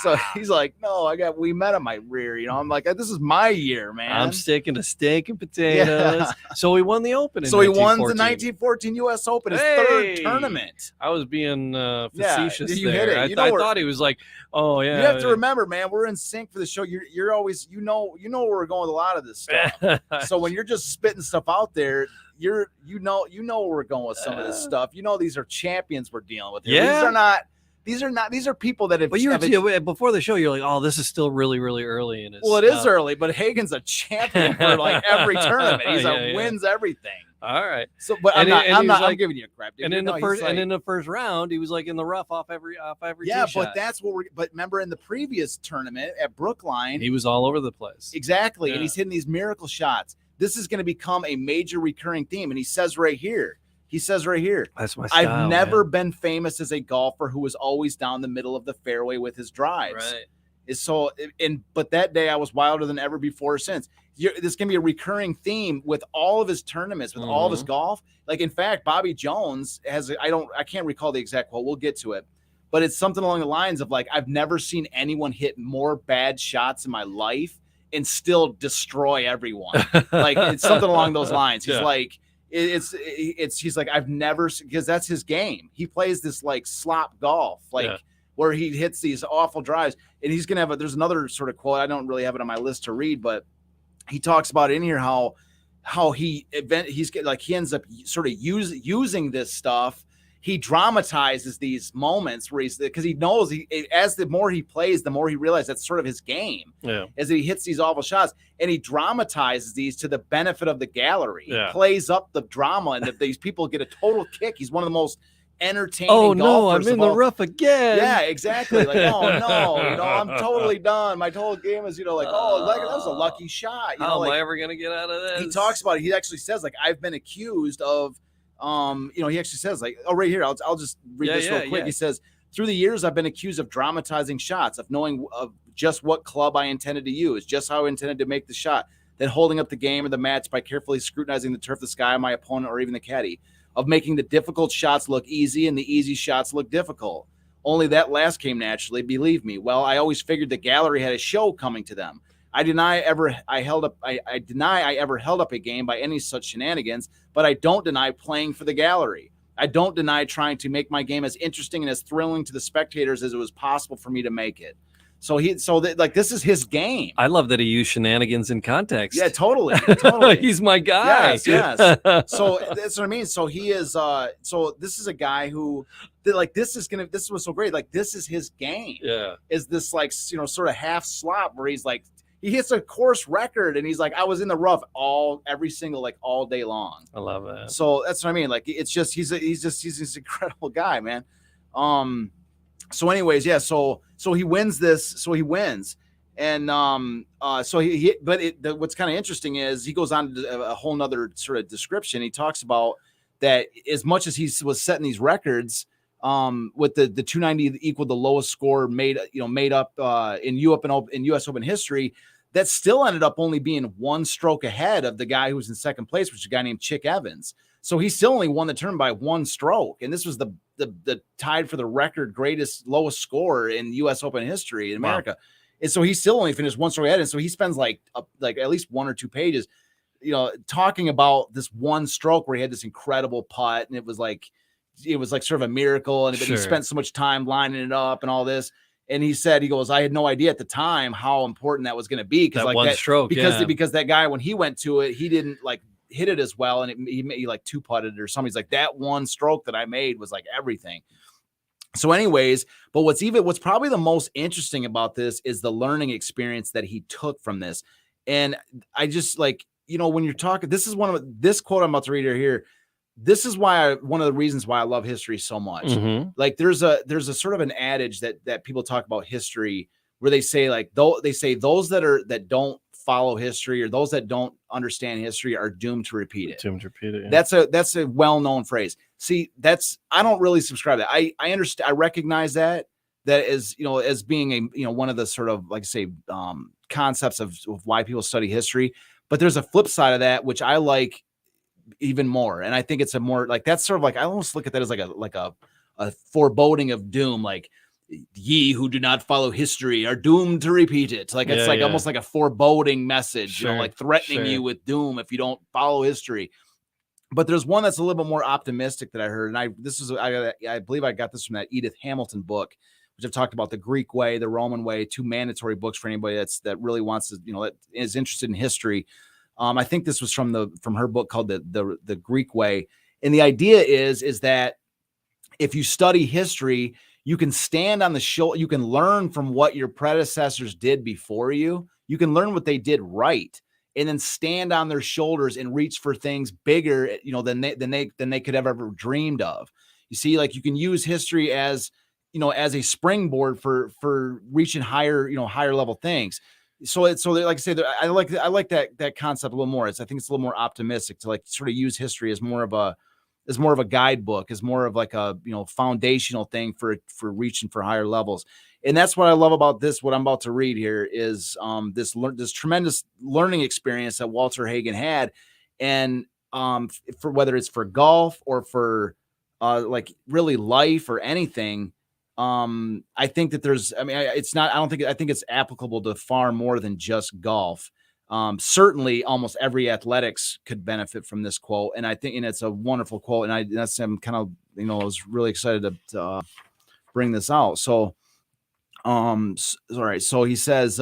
So he's like, no, we met at my rear. I'm like, this is my year, man. I'm sticking to steak and potatoes. Yeah. So he won the Open. So he won the 1914 U.S. Open, his third tournament. I was being facetious. You there. hit it. I thought he was like, oh yeah. You have to remember, man, we're in sync for the show. You're always, where we're going with a lot of this stuff. So when you're just spitting stuff out there, you know where we're going with some of this stuff. These are champions we're dealing with here. Yeah. These are people that have. But before the show, you're like, oh, this is still really, really early in his. Well, it is early, but Hagen's a champion for like every tournament. He's wins everything. All right. So, but I'm giving you a crap. Dude. And in the first round, he was like in the rough off every. Yeah, but that's what But remember, in the previous tournament at Brookline, he was all over the place. Exactly, and he's hitting these miracle shots. This is going to become a major recurring theme, and he says right here. That's my style, I've never been famous as a golfer who was always down the middle of the fairway with his drives. Right. But that day I was wilder than ever before or since. This can be a recurring theme with all of his tournaments, with all of his golf. Like, in fact, Bobby Jones has, I can't recall the exact quote. We'll get to it. But it's something along the lines of like, I've never seen anyone hit more bad shots in my life and still destroy everyone. Like, it's something along those lines. He's like, he's like, I've never, because that's his game. He plays this like slop golf, where he hits these awful drives, and he's going to there's another sort of quote. I don't really have it on my list to read, but he talks about in here how he ends up sort of using this stuff. He dramatizes these moments where because he knows as the more he plays, the more he realizes that's sort of his game. Yeah. As he hits these awful shots, and he dramatizes these to the benefit of the gallery. Yeah. He plays up the drama, and if these people get a total kick, he's one of the most entertaining. Oh no, golfers I'm in the rough again. Yeah, exactly. Like, oh no, I'm totally done. My total game is, that was a lucky shot. How am I ever gonna get out of this? He talks about it. He actually says, like, I've been accused of. He actually says, like, right here, I'll just read this real quick. He says, through the years, I've been accused of dramatizing shots, of knowing just what club I intended to use, just how I intended to make the shot, then holding up the game or the match by carefully scrutinizing the turf, the sky, my opponent, or even the caddy, of making the difficult shots look easy and the easy shots look difficult. Only that last came naturally, believe me. Well, I always figured the gallery had a show coming to them. I deny I ever held up a game by any such shenanigans, but I don't deny playing for the gallery. I don't deny trying to make my game as interesting and as thrilling to the spectators as it was possible for me to make it. So this is his game. I love that he used shenanigans in context. Yeah, totally. He's my guy. Yes. So that's what I mean. So he is. So this is a guy who, this was so great. Like, this is his game. Yeah. Is this like sort of half slop where he's like, he hits a course record, and he's like, I was in the rough every single all day long. I love it. So that's what I mean. Like, it's just he's this incredible guy, man. So anyways, yeah. So he wins this. So he wins, and what's kind of interesting is he goes on to a whole nother sort of description. He talks about that as much as he was setting these records. With the 290 equaled the lowest score made up in U.S. Open history, that still ended up only being one stroke ahead of the guy who was in second place, which is a guy named Chick Evans. So he still only won the tournament by one stroke, and this was the tied for the record lowest score in U.S. Open history in America. Wow. And so he still only finished one stroke ahead, and so he spends like at least 1 or 2 pages, talking about this one stroke where he had this incredible putt, and it was like sort of a miracle, and he spent so much time lining it up and all this. And he goes, I had no idea at the time how important that was going to be, because because that guy, when he went to it, he didn't hit it as well, and he like 2-putted or something. He's like, that one stroke that I made was like everything. So anyways, but what's probably the most interesting about this is the learning experience that he took from this. And I just when you're talking, this is this quote I'm about to read here. This is one of the reasons why I love history so much. Mm-hmm. Like, there's a sort of an adage that people talk about history, where they say those that don't follow history, or those that don't understand history, are doomed to repeat it. Yeah. That's a well-known phrase. See, I don't really subscribe to that. I understand. I recognize that as being one of the sort of concepts of why people study history. But there's a flip side of that, which I like even more, and I think it's a more that's sort of I almost look at that as like a foreboding of doom, like ye who do not follow history are doomed to repeat it. Like it's like almost like a foreboding message, like threatening you with doom if you don't follow history. But there's one that's a little bit more optimistic that I heard, and I believe I got this from that Edith Hamilton book, which I've talked about, the Greek way, the Roman way, 2 mandatory books for anybody that really wants to, that is interested in history. I think this was from her book called the Greek way, and the idea is that if you study history, you can stand on the shoulder, you can learn from what your predecessors did before you. You can learn what they did right, and then stand on their shoulders and reach for things bigger, than they could have ever dreamed of. You see, like you can use history as a springboard for reaching higher level things. So like I say, I like that concept a little more. I think it's a little more optimistic to like sort of use history as more of a guidebook, as more of like a foundational thing for reaching for higher levels. And that's what I love about this. What I'm about to read here is this tremendous learning experience that Walter Hagen had, and for whether it's for golf or for like really life or anything. I think that I think it's applicable to far more than just golf. Certainly almost every athletics could benefit from this quote. And I think, and it's a wonderful quote. And I'm kind of, I was really excited to bring this out. So, all right. So he says,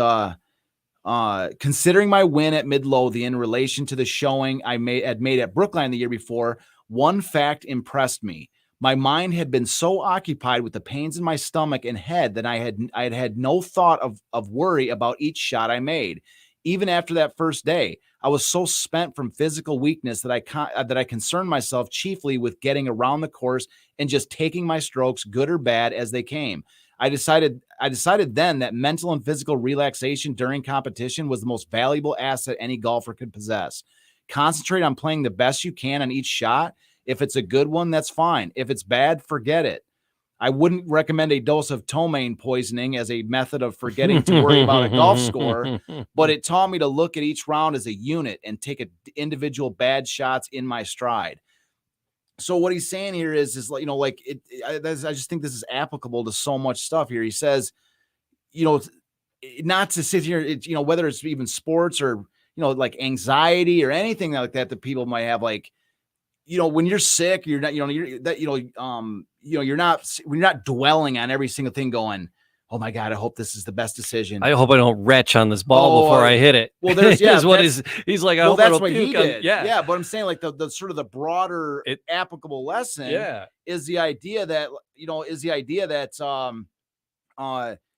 considering my win at Midlothian in relation to the showing I had made at Brookline the year before, one fact impressed me. My mind had been so occupied with the pains in my stomach and head that I had no thought of worry about each shot I made. Even after that first day, I was so spent from physical weakness that I concerned myself chiefly with getting around the course and just taking my strokes, good or bad, as they came. I decided then that mental and physical relaxation during competition was the most valuable asset any golfer could possess. Concentrate on playing the best you can on each shot. If it's a good one, that's fine. If it's bad, forget it. I wouldn't recommend a dose of ptomaine poisoning as a method of forgetting to worry about a golf score, but it taught me to look at each round as a unit and take individual bad shots in my stride. So what he's saying here is I just think this is applicable to so much stuff here. He says, not to sit here, whether it's even sports or, like anxiety or anything like that people might have, like, when you're sick, you're not, you're not dwelling on every single thing going, oh my God, I hope this is the best decision. I hope I don't retch on this ball before I hit it. Well, there's, he's like, I hope that's what he did. Yeah. But I'm saying like the sort of the broader applicable lesson is the idea that,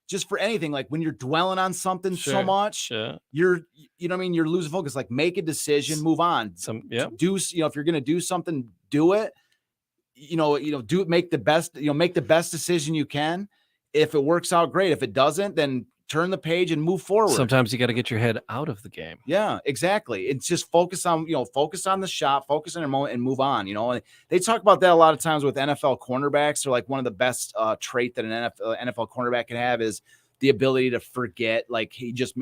just for anything, like when you're dwelling on something so much, you're losing focus. Like make a decision, move on. If you're going to do something, do it. Make the best decision you can. If it works out, great. If it doesn't, then turn the page and move forward. Sometimes you got to get your head out of the game. Yeah, exactly. It's just focus on the shot, focus on your moment and move on. And they talk about that a lot of times with NFL cornerbacks. They're like one of the best trait that an NFL cornerback can have is the ability to forget. Like he just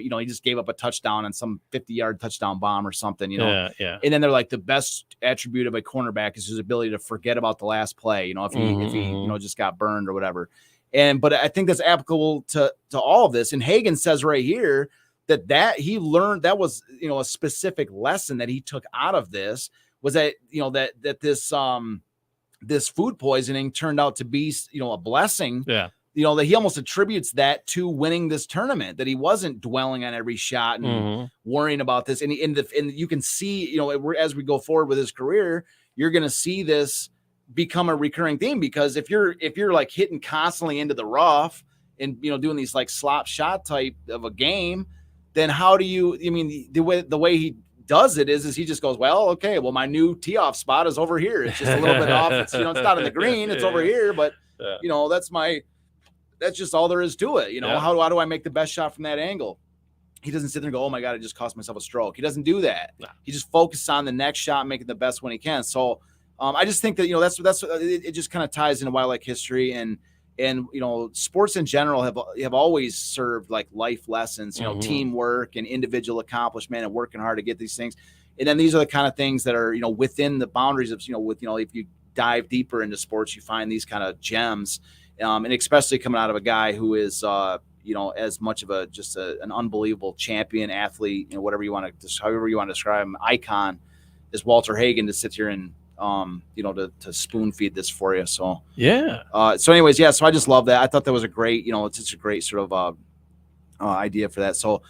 gave up a touchdown on some 50-yard touchdown bomb or something, Yeah. And then they're like the best attribute of a cornerback is his ability to forget about the last play, if he just got burned or whatever. But I think that's applicable to all of this. And Hagen says right here that he learned, that was, a specific lesson that he took out of this was that, that this food poisoning turned out to be, a blessing. Yeah. That he almost attributes that to winning this tournament, that he wasn't dwelling on every shot and worrying about this. And you can see, as we go forward with his career, you're going to see this become a recurring theme, because if you're like hitting constantly into the rough and doing these like slop shot type of a game, then how do you, the way he does it is he just goes, well, okay, well, my new tee off spot is over here. It's just a little bit off. It's, it's not in the green, it's over here, but that's just all there is to it. How do I make the best shot from that angle? He doesn't sit there and go, oh my God, I just cost myself a stroke. He doesn't do that. No. He just focuses on the next shot, making the best one he can. So I just think that, that's it just kind of ties into why I like history and sports in general have always served like life lessons, teamwork and individual accomplishment and working hard to get these things. And then these are the kind of things that are, within the boundaries of, if you dive deeper into sports, you find these kind of gems, and especially coming out of a guy who is, as much of an unbelievable champion athlete, whatever you want to, however you want to describe him, icon, is Walter Hagen, to sit here and, to spoon feed this for you. So, yeah. So anyways, yeah. So I just love that. I thought that was a great, it's just a great sort of, idea for that. So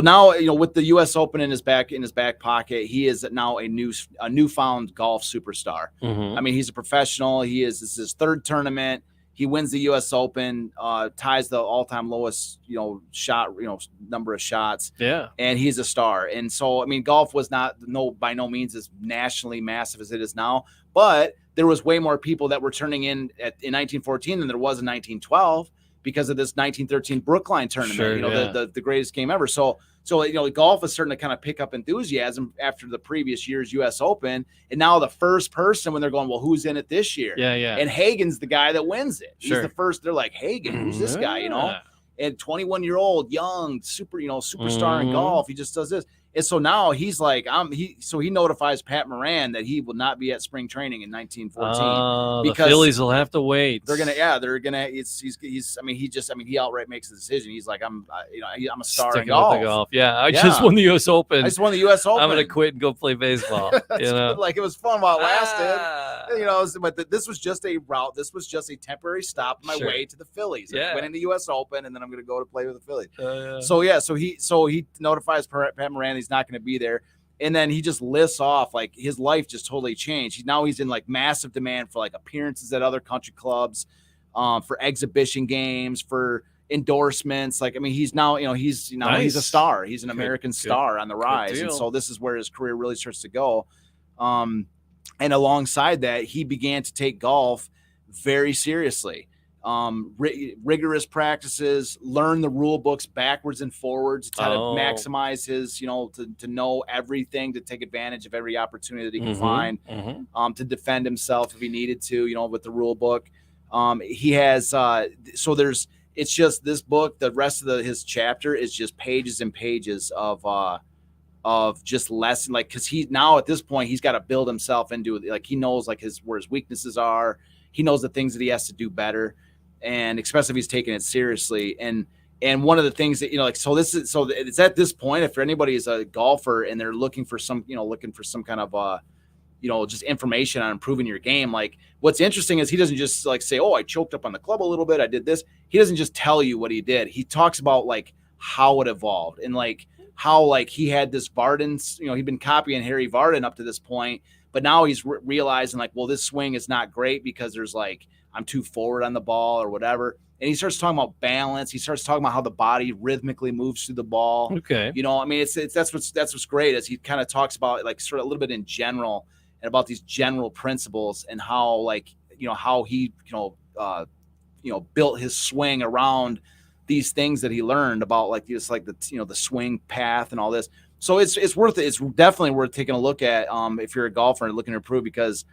now, with the U.S. Open in his back pocket, he is now a newfound golf superstar. Mm-hmm. I mean, he's a professional. This is his third tournament. He wins the U.S. Open, ties the all-time lowest, number of shots. Yeah, and he's a star. And so, I mean, golf was by no means as nationally massive as it is now, but there was way more people that were turning in 1914 than there was in 1912. Because of this 1913 Brookline tournament, sure, the greatest game ever. So golf is starting to kind of pick up enthusiasm after the previous year's U.S. Open, and now the first person when they're going, well, who's in it this year? Yeah. And Hagen's the guy that wins it. Sure. He's the first. They're like, Hagen, who's this guy? And 21-year-old, young, superstar in golf. He just does this. And so now he's like, he notifies Pat Moran that he will not be at spring training in 1914 because the Phillies will have to wait. They're gonna. He outright makes the decision. He's like, I'm a star in golf. Yeah, I just won the U.S. Open. I just won the U.S. Open. I'm gonna quit and go play baseball. Like it was fun while it lasted. But this was just a route. This was just a temporary stop on my way to the Phillies. I'm winning the U.S. Open, and then I'm gonna go to play with the Phillies. So he notifies Pat Moran he's not going to be there, and then he just lists off like his life just totally changed. He's in like massive demand for like appearances at other country clubs, for exhibition games, for endorsements. Like, I mean, he's a star. He's an American star on the rise, and so this is where his career really starts to go. And alongside that, he began to take golf very seriously. Rigorous practices, learn the rule books backwards and forwards to maximize his, to know everything, to take advantage of every opportunity that he can find, to defend himself if he needed to, with the rule book. He has, it's just this book, the rest of his chapter is just pages and pages of just lesson, like, cause he now at this point, he's got to build himself into it. Like, he knows like where his weaknesses are. He knows the things that he has to do better. And especially if he's taking it seriously. And one of the things that, it's at this point, if anybody is a golfer and they're looking for some kind of, just information on improving your game. Like, what's interesting is he doesn't just like say, oh, I choked up on the club a little bit, I did this. He doesn't just tell you what he did. He talks about like how it evolved and like how like he had this Vardon's, he'd been copying Harry Vardon up to this point, but now he's realizing like, well, this swing is not great because there's like, I'm too forward on the ball or whatever. And he starts talking about balance. He starts talking about how the body rhythmically moves through the ball. Okay. I mean, that's what's great is he kind of talks about like sort of a little bit in general and about these general principles and how like, how he, built his swing around these things that he learned about like this, like the swing path and all this. So it's worth it. It's definitely worth taking a look at if you're a golfer and looking to improve, because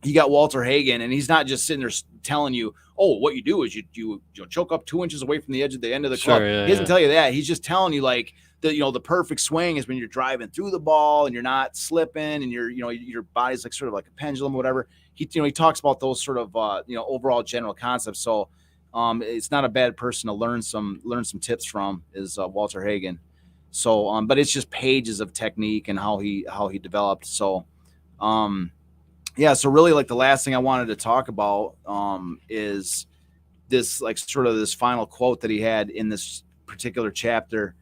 you got Walter Hagen, and he's not just sitting there telling you, oh, what you do is you choke up 2 inches away from the edge of the end of the club. He doesn't tell you that. He's just telling you like the perfect swing is when you're driving through the ball and you're not slipping and your body's like sort of like a pendulum or whatever. He talks about those sort of overall general concepts. So it's not a bad person to learn some tips from is Walter Hagen. So but it's just pages of technique and how he developed. So yeah, so really like the last thing I wanted to talk about is this like sort of this final quote that he had in this particular chapter,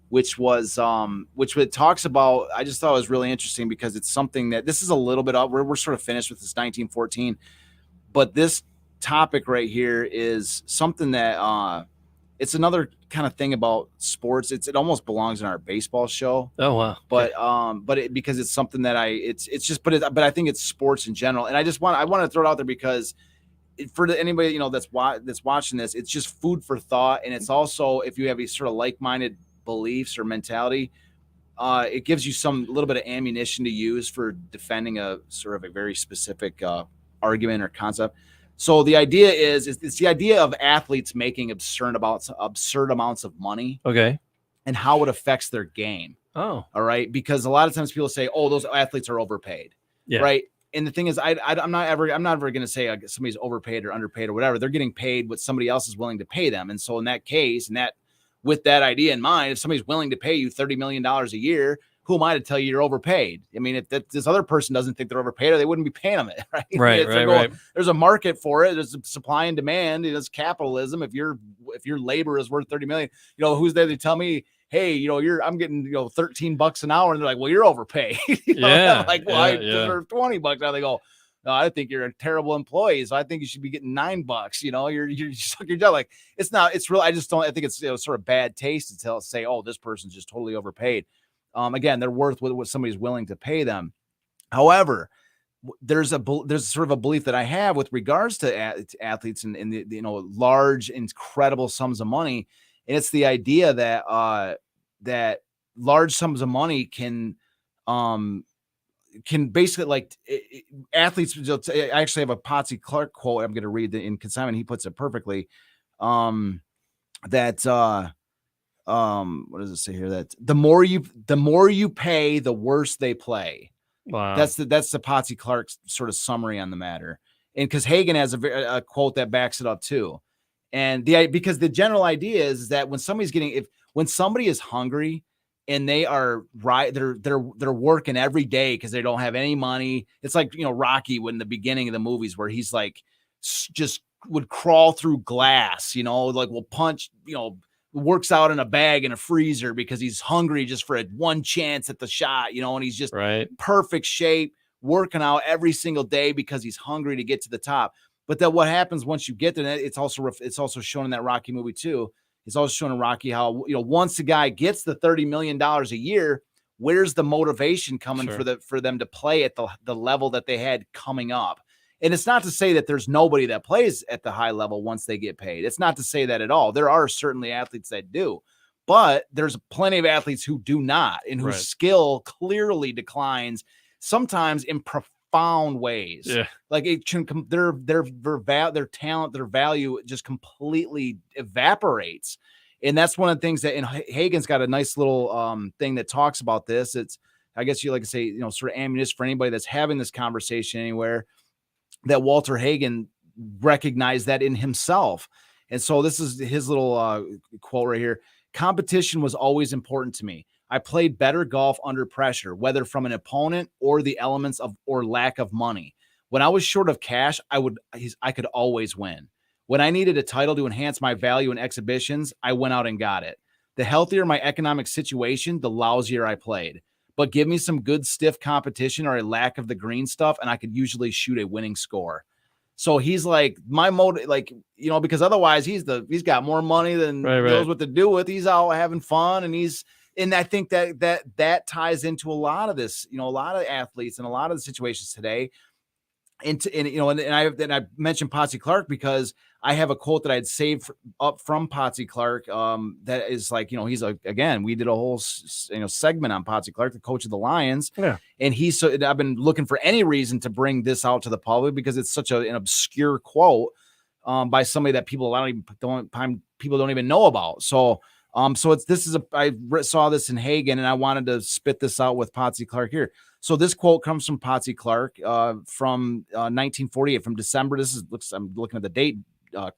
which it talks about. I just thought it was really interesting because it's something that this is a little bit of, we're sort of finished with this 1914, but this topic right here is something that it's another kind of thing about sports. It almost belongs in our baseball show. Oh wow! But because it's something that but I think it's sports in general, and I want to throw it out there because for anybody that's watching this, it's just food for thought, and it's also if you have a sort of like-minded beliefs or mentality, it gives you some little bit of ammunition to use for defending a sort of a very specific argument or concept. So the idea is it's the idea of athletes making absurd amounts of money. Okay. And how it affects their game. Oh. All right. Because a lot of times people say, oh, those athletes are overpaid. Yeah. Right. And the thing is, I'm not ever going to say somebody's overpaid or underpaid or whatever. They're getting paid what somebody else is willing to pay them. And so in that case, with that idea in mind, if somebody's willing to pay you $30 million a year, who am I to tell you you're overpaid? I mean, if this other person doesn't think they're overpaid, or they wouldn't be paying them it, right? Right. There's a market for it. There's a supply and demand. It's capitalism. If your labor is worth $30 million, who's there to tell me, hey, I'm getting, $13 an hour, and they're like, well, you're overpaid. I deserve $20 now. They go, no, I think you're a terrible employee, so I think you should be getting $9. You're suck your job. Like, it's real. I think it's sort of bad taste to say, oh, this person's just totally overpaid. Again, they're worth what somebody's willing to pay them. However, there's sort of a belief that I have with regards to athletes and the large, incredible sums of money. And it's the idea that large sums of money can basically athletes. I actually have a Patsy Clark quote I'm going to read in consignment. He puts it perfectly. What does it say here? That the more you pay, the worse they play. Wow. That's the Patsy Clark sort of summary on the matter. And because Hagen has a quote that backs it up too. And because the general idea is that when somebody is hungry and they are they're working every day because they don't have any money. It's like, Rocky when the beginning of the movies where he's like just would crawl through glass, will punch, works out in a bag in a freezer because he's hungry just for one chance at the shot, and he's just perfect shape, working out every single day because he's hungry to get to the top. But then what happens once you get there, it's also shown in that Rocky movie too. It's also shown in Rocky how, once the guy gets the $30 million a year, where's the motivation coming for them to play at the level that they had coming up? And it's not to say that there's nobody that plays at the high level once they get paid. It's not to say that at all. There are certainly athletes that do, but there's plenty of athletes who do not and whose skill clearly declines, sometimes in profound ways. Yeah. Like their talent, their value just completely evaporates. And that's one of the things that, and Hagen's got a nice little thing that talks about this. It's, I guess you like to say, sort of ammunition for anybody that's having this conversation anywhere, that Walter Hagen recognized that in himself. And so this is his little quote right here. Competition was always important to me. I played better golf under pressure, whether from an opponent or the elements of or lack of money. When I was short of cash, I could always win. When I needed a title to enhance my value in exhibitions, I went out and got it. The healthier my economic situation, the lousier I played. But give me some good stiff competition or a lack of the green stuff, and I could usually shoot a winning score. So he's like, my motive, because otherwise he's got more money than knows what to do with. He's out having fun, and I think that ties into a lot of this, a lot of athletes and a lot of the situations today. And I mentioned Patsy Clark because I have a quote that I'd saved up from Patsy Clark. That is like, he's again, we did a whole, segment on Patsy Clark, the coach of the Lions. Yeah. And I've been looking for any reason to bring this out to the public because it's such an obscure quote by somebody that people don't even know about. So I saw this in Hagen and I wanted to spit this out with Patsy Clark here. So this quote comes from Patsy Clark from 1948, from December. I'm looking at the date,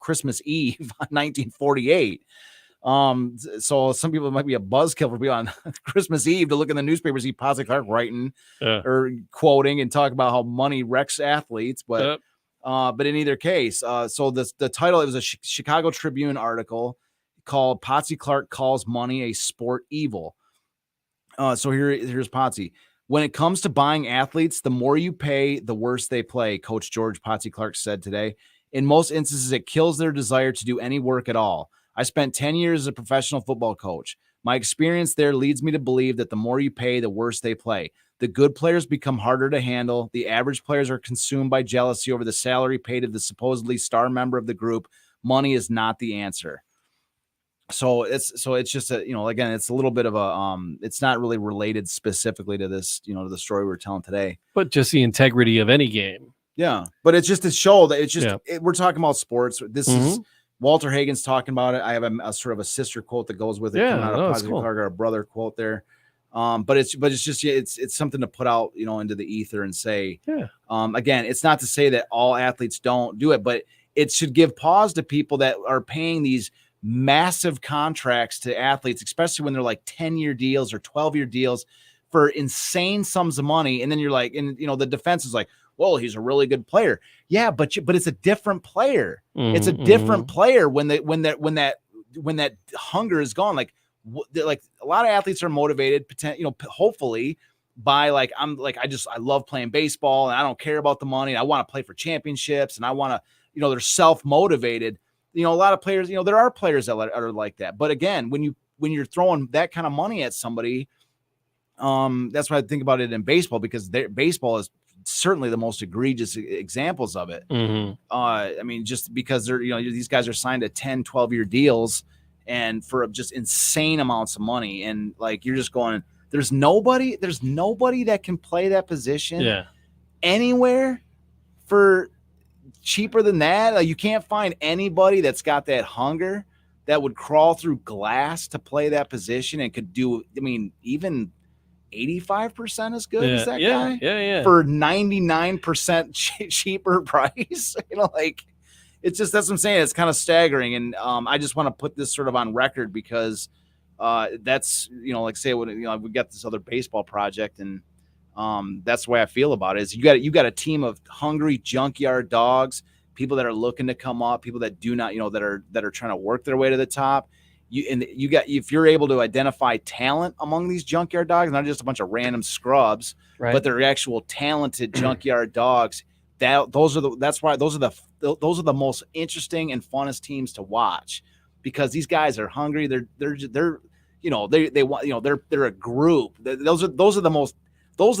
Christmas Eve, 1948. So some people, it might be a buzzkill for people on Christmas Eve to look in the newspaper, see Patsy Clark writing or quoting and talk about how money wrecks athletes. But in either case, so the title, it was a Chicago Tribune article called "Patsy Clark Calls Money a Sport Evil." So here's Patsy. When it comes to buying athletes, the more you pay, the worse they play, Coach George Patsy Clark said today. In most instances, it kills their desire to do any work at all. I spent 10 years as a professional football coach. My experience there leads me to believe that the more you pay, the worse they play. The good players become harder to handle. The average players are consumed by jealousy over the salary paid to the supposedly star member of the group. Money is not the answer. So it's just again, it's a little bit of a it's not really related specifically to this, to the story we're telling today, but just the integrity of any game. Yeah, but it's just to show that it's just we're talking about sports. This is Walter Hagen's talking about it. I have a sort of a sister quote that goes with it. Coming out of Patsy Clark, or a brother quote there. But it's just it's something to put out, into the ether and say, again, it's not to say that all athletes don't do it, but it should give pause to people that are paying these massive contracts to athletes, especially when they're like 10-year deals or 12-year deals for insane sums of money. And then you're like, and the defense is like, well, he's a really good player. Yeah, but it's a different player. It's a different player when that hunger is gone. Like a lot of athletes are motivated, hopefully by I love playing baseball and I don't care about the money. I want to play for championships and I want to, they're self-motivated. A lot of players, there are players that are like that. But again, when you're throwing that kind of money at somebody, that's why I think about it in baseball, because baseball is certainly the most egregious examples of it. I mean, just because they're, these guys are signed to 10, 12-year deals and for just insane amounts of money. And like, you're just going, there's nobody that can play that position anywhere for cheaper than that. Like, you can't find anybody that's got that hunger that would crawl through glass to play that position and could do, even 85% as good as that guy for 99% cheaper price. It's just, that's what I'm saying. It's kind of staggering. And I just want to put this sort of on record because that's, say when, we got this other baseball project, and that's the way I feel about it. Is you got a team of hungry junkyard dogs, people that are looking to come up, people that do not, that are trying to work their way to the top. If you're able to identify talent among these junkyard dogs, not just a bunch of random scrubs, but they're actual talented junkyard dogs. Those are the most interesting and funnest teams to watch, because these guys are hungry. They're a group. Those are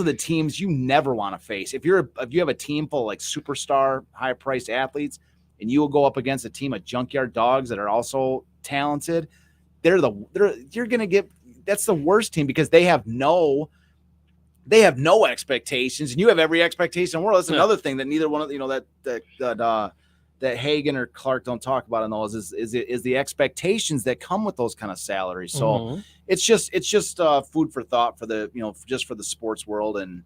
the teams you never want to face. If you have a team full of like superstar, high-priced athletes, and you will go up against a team of junkyard dogs that are also talented, you're gonna get, that's the worst team, because they have no expectations, and you have every expectation in the world. That's another thing that neither one of that Hagen or Clark don't talk about in those is the expectations that come with those kind of salaries. So it's just food for thought for the just for the sports world, and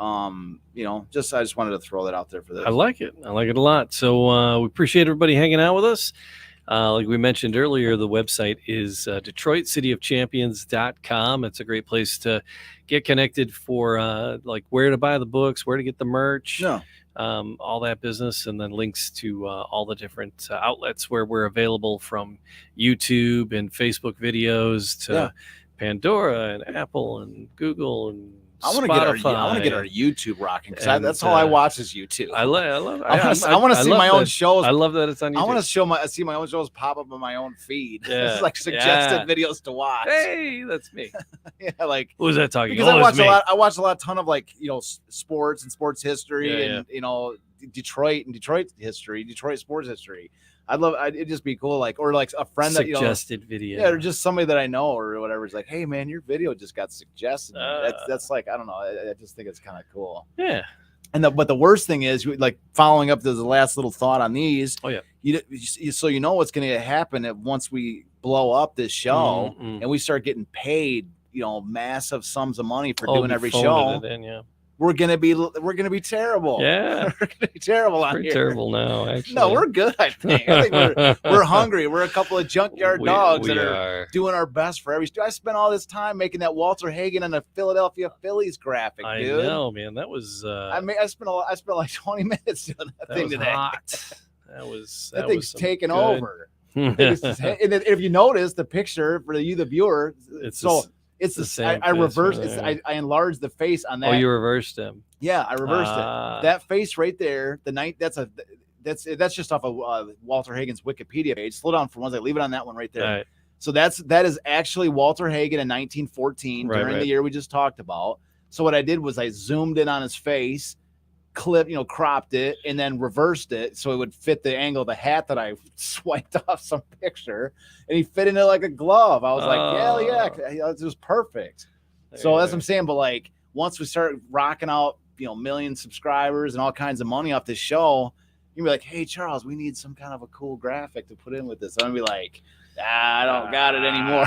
I just wanted to throw that out there for this. I like it a lot. So we appreciate everybody hanging out with us. Like we mentioned earlier, the website is DetroitCityOfChampions.com. It's a great place to get connected for like where to buy the books, where to get the merch, all that business, and then links to all the different outlets where we're available, from YouTube and Facebook videos to Pandora and Apple and Google and I want to get our YouTube rocking, because that's all I watch is YouTube. I love it. I want to see my own shows. I love that it's on YouTube. I want to see my own shows pop up on my own feed. This is like suggested videos to watch. Hey, that's me. Like, who was that talking? Because I watch a ton of sports and sports history and Detroit history, Detroit sports history. It'd just be cool, or like a friend suggested video, or just somebody that I know or whatever is like, hey man, your video just got suggested. That's like, I don't know. I just think it's kind of cool. Yeah. But the worst thing is, like, following up to the last little thought on these. Oh yeah. So what's going to happen once we blow up this show and we start getting paid, massive sums of money for doing every show. We're gonna be terrible. Yeah, we're gonna be terrible out here. Terrible now, actually. No, we're good. I think we're hungry. We're a couple of junkyard dogs that are doing our best for every. I spent all this time making that Walter Hagen and the Philadelphia Phillies graphic, dude. I know, man. That was. I spent like 20 minutes doing that thing today. Hot. That thing's taking over. And if you notice the picture for the viewer, it's the same. I reversed. I enlarged the face on that. Oh, you reversed him. Yeah, I reversed it. That face right there. That's just off of Walter Hagen's Wikipedia page. Slow down for one second. Leave it on that one right there. Right. So that is actually Walter Hagen in 1914 during the year we just talked about. So what I did was I zoomed in on his face, cropped it, and then reversed it so it would fit the angle of the hat that I swiped off some picture, and he fit in it like a glove. I was like, yeah, it was perfect. That's what I'm saying. But like, once we start rocking out, million subscribers and all kinds of money off this show, You'd be like, hey, Charles, we need some kind of a cool graphic to put in with this. I'm gonna be like, I don't got it anymore.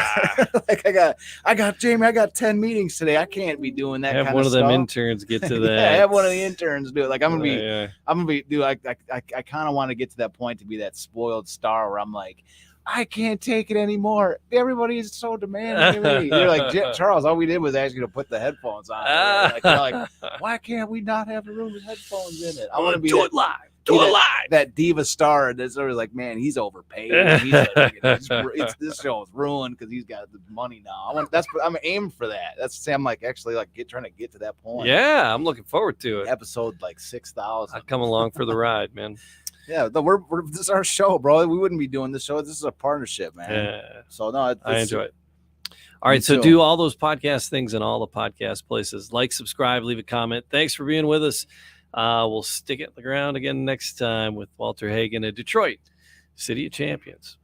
Like I got Jamie, I got 10 meetings today. I can't be doing that. Have one of them interns get to that. Yeah, have one of the interns do it. Like I'm gonna be, dude. I kind of want to get to that point to be that spoiled star where I'm like, I can't take it anymore. Everybody is so demanding of me. You're like, Charles, all we did was ask you to put the headphones on. Like, why can't we not have a room with headphones in it? I want to be do it live. Do it live. That diva star that's sort of like, man, he's overpaid. This show is ruined because he's got the money now. I'm aiming for that. I'm like actually like trying to get to that point. Yeah, I'm looking forward to it. Episode like 6,000. I'll come along for the ride, man. Yeah, this is our show, bro. We wouldn't be doing this show. This is a partnership, man. Yeah. So no, I enjoy it. All right, so do all those podcast things in all the podcast places. Like, subscribe, leave a comment. Thanks for being with us. We'll stick it in the ground again next time with Walter Hagen at Detroit, City of Champions.